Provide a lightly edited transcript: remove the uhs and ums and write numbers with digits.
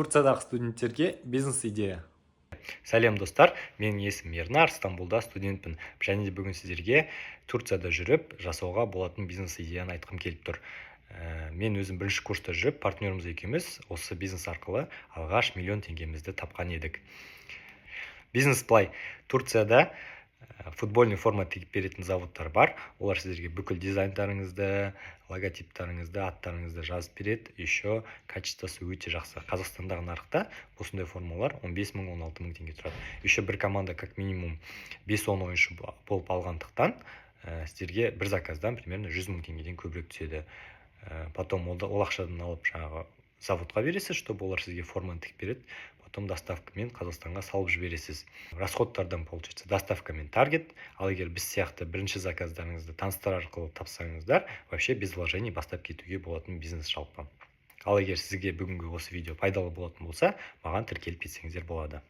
Турциядағы студенттерге бизнес-идея. Сәлем достар, менің есімім Ернар, Стамбулда студентпін. Және де бүгін сіздерге Турцияда жүріп жасауға болатын бизнес-идеяны айтқым келіп тұр. Мен өзім бірінші курста жүріп, партнеріміз екеуміз осы бизнес арқылы алғаш миллион теңгемізді тапқан едік. Бизнес былай: Турцияда футбольный форма тігіп беретін заводтар бар. Олар сіздерге бүкіл дизайндарыңызды, логотиптарыңызды, аттарыңызды жазып береді. Еще качествосы өте жақсы. Қазақстандағы нарықта осындай формалар 15 мың, 16 мың теңге тұрады. Еще бір команда как минимум 5-10 ойыншы болып алғандықтан сіздерге бір заказдан примерно 100 мың теңгеден көбірек түседі. Потом ол ақшадан алып жаңағы заводқа бересіз, чтобы олар сізге форманы тігіп береді. Потом доставкамен Қазақстанға салып жібересіз. Расходтардан получается доставкамен таргет. Ал егер біз сияқты бірінші заказдарыңызды таныстар арқылы тапсаңыздар, вообще без вложений бастап кетуге болатын бизнес жалпы. Ал егер сізге бүгінгі осы видео пайдалы болатын болса, маған тіркеліп кетсеңіздер болады.